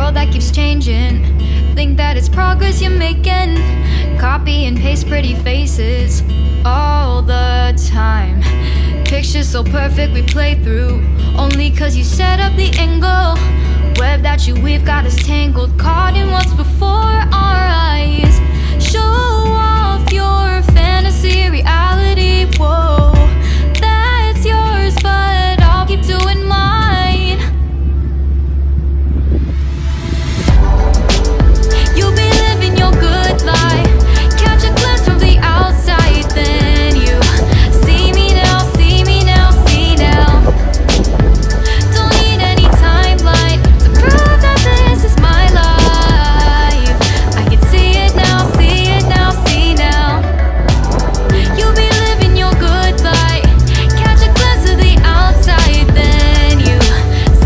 world that keeps changing. Think that it's progress you're making. Copy and paste pretty faces all the time. Pictures so perfect we play through, only cause you set up the angle. Web that you weave got us tangled, caught in what's before our eyes. Show off your fantasy reality, whoa, that's yours, but I'll keep doing mine. You'll be living your good life, catch a glimpse from the outside, then you see me now, see me now, see now. Don't need any timeline to prove that this is my life. I can see it now, see it now, see now. You'll be living your good life, catch a glimpse of the outside, then you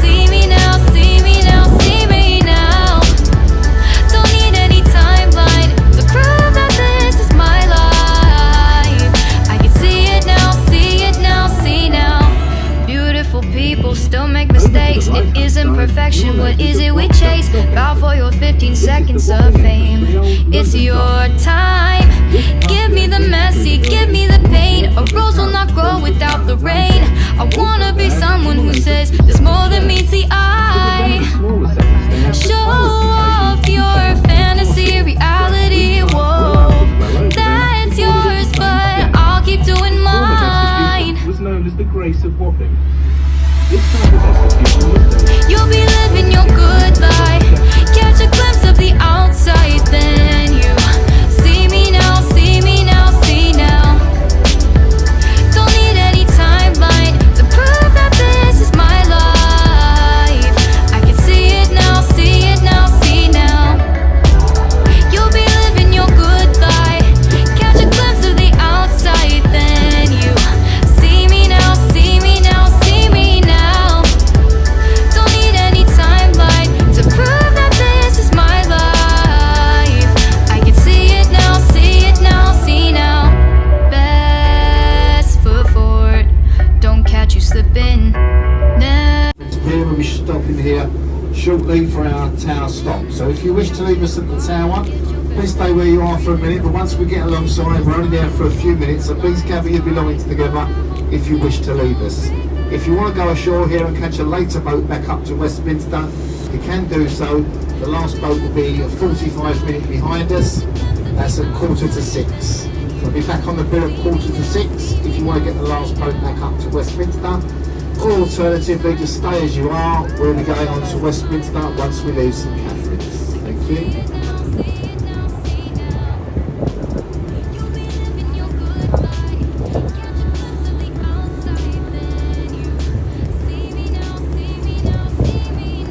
see me now, see me now, see me now. Don't need any timeline to prove that this is my life. I can see it now, see it now, see now. Beautiful people still make mistakes. It isn't perfection, what is it we chase? Bow for your 15 seconds of fame. It's your time. Give me the messy, give me the pain. A rose will not grow without the rain. I wanna be someone who says there's more than meets the eye. Show off your fantasy reality, whoa, that's yours, but I'll keep doing mine. Was known as the Grace of Wapping. This type of execution was done. You'll be living your good life, catch a glimpse of the outside, then you see me now, see me now, see now. Don't need any timeline to prove that this is my life. I can see it now, see it now, see now. You'll be living your good life, catch a glimpse of the outside, then you see me now, see me now, see me now. Don't need any timeline to prove that this is my life. I can see it now, see it now, see now. Best foot forward, don't catch you slipping. Nah. Here we'll be stopping here shortly for our tower stop. So if you wish to leave us at the tower, please stay where you are for a minute. But once we get alongside, we're only there for a few minutes, so please gather your belongings together if you wish to leave us. If you want to go ashore here and catch a later boat back up to Westminster, you can do so. The last boat will be 45 minutes behind us. That's at 5:45. So we'll be back on the bill at 5:45 if you want to get the last boat back up to Westminster. Or alternatively, just stay as you are. We'll be going on to Westminster once we leave St Catherine's. Thank you.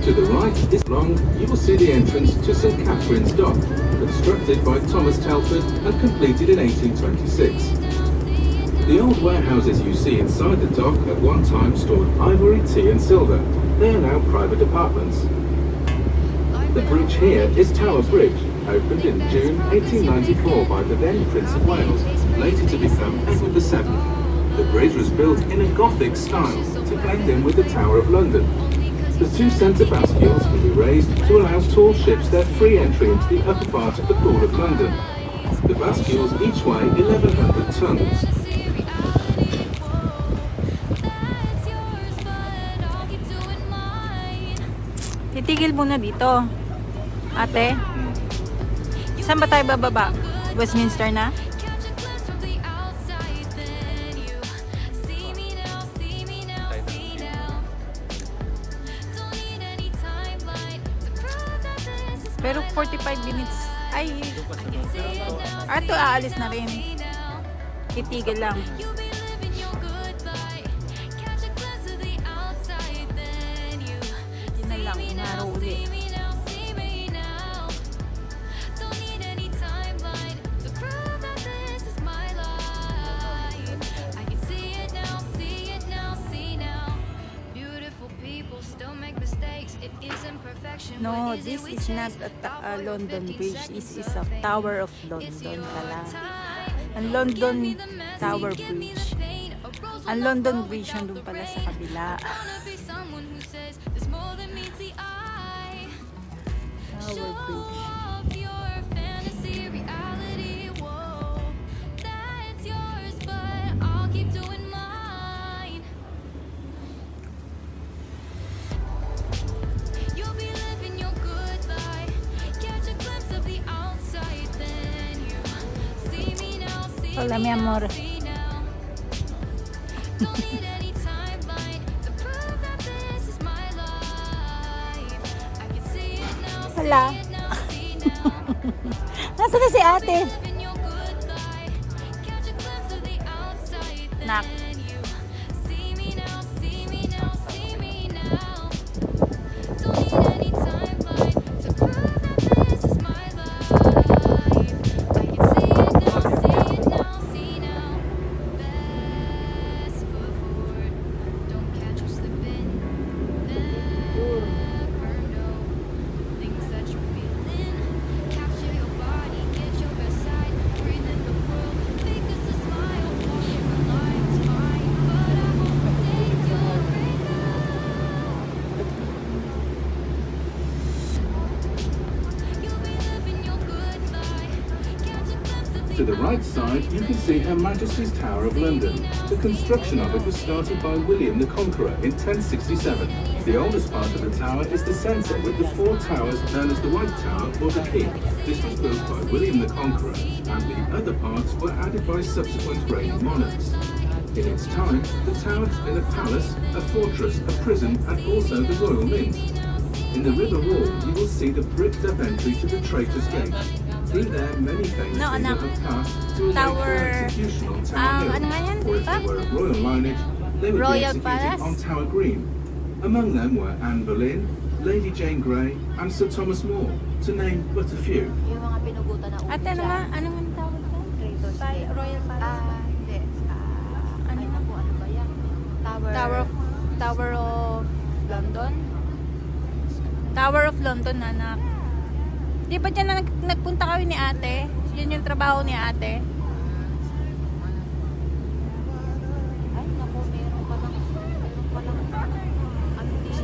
To the right is long, you will see the entrance to St Catherine's Dock, constructed by Thomas Telford and completed in 1826. The old warehouses you see inside the dock at one time stored ivory, tea and silver. They are now private apartments. The bridge here is Tower Bridge, opened in June 1894 by the then Prince of Wales, later to become Edward VII. The bridge was built in a Gothic style to blend in with the Tower of London. The two centre bastions can be raised to allow tall ships their free entry into the upper part of the Pool of London. The bastions each weigh 1,100 tons. Titigil muna dito. Ate, saan ba tayo bababa? Westminster na? Pero 45 minutes. Ay, ato aalis na rin. Titigil lang. Yun na lang, inaraw ulit. No, this is not a London Bridge. This is a Tower of London pala. Ang London Tower Bridge. Ang London Bridge nandun pala sa kabila. Hola, mi amor. Hala. Nasaan na si ate? Nak. To the right side, you can see Her Majesty's Tower of London. The construction of it was started by William the Conqueror in 1067. The oldest part of the tower is the centre with the 4 towers known as the White Tower or the Keep. This was built by William the Conqueror, and the other parts were added by subsequent reigning monarchs. In its time, the tower has been a palace, a fortress, a prison, and also the Royal Mint. In the river wall, you will see the bricked-up entry to the Traitor's Gate. Through there, many famous No, people anak. have passed to a Tower. execution on Tower Hill, Ano nga yan, or if diba? they were of royal lineage, they would Royal be Palace? executed on Tower Green. Among them were Anne Boleyn, Lady Jane Grey, and Sir Thomas More, to name but a few. Yung mga pinugutan na ulo Ate, ano nga? Ano nga tawag doon? Royal Palace. Hindi. Ano Ay, na? naku, ano ba yan? Tower of London? Tower of London, anak. Di ba dyan na nagpunta kami ni ate? Yun yung trabaho ni ate. Ay, naku, meron pa lang. Ano din?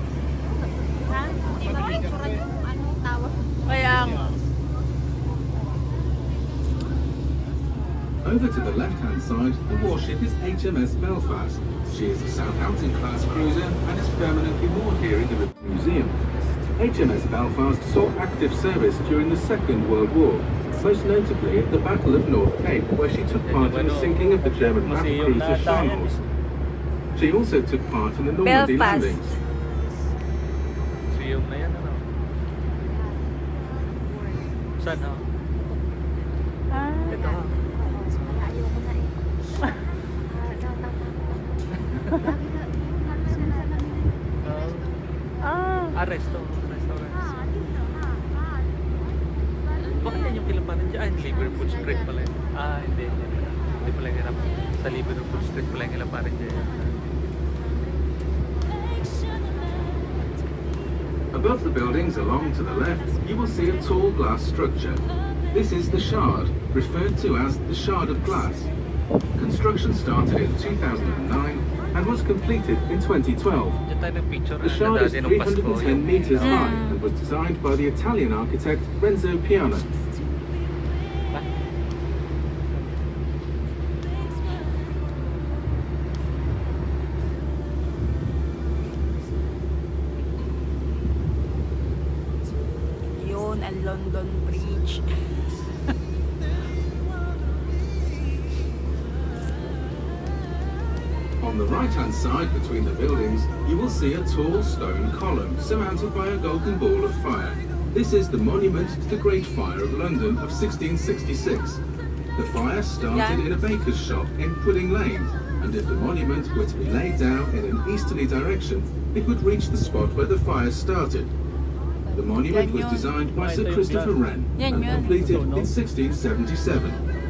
Ha? Hindi ba picturean yung ano, tower? Kaya nga. Over to the left-hand side, the warship is HMS Belfast. She is a Southampton-class cruiser and is permanently moored here in the River Museum. HMS Belfast saw active service during the Second World War, most notably at the Battle of North Cape, where she took part in the sinking of the German battle cruiser Shambles. She also took part in the Normandy Belfast. landings. Museum na yan, ano? Saan, ha? Ah, Ito, ha? Ayoko na eh. Restaurant. Bakit yan yung kilapanan dyan? Liverpool Street pala yun. Hindi. Hindi pala yung hirap. Sa Liverpool Street pala yung kilapanan dyan. Above the buildings along to the left, you will see a tall glass structure. This is the Shard, referred to as the Shard of Glass. Construction started in 2009 and was completed in 2012. Dyan tayo ng picture. The Shard is 310 meters high and was designed by the Italian architect Renzo Piano. yun ang London Bridge. On the right-hand side between the buildings, you will see a tall stone column surmounted by a golden ball of fire. This is the monument to the Great Fire of London of 1666. The fire started in a baker's shop in Pudding Lane, and if the monument were to be laid down in an easterly direction, it would reach the spot where the fire started. The monument was designed by Sir Christopher Wren and completed in 1677.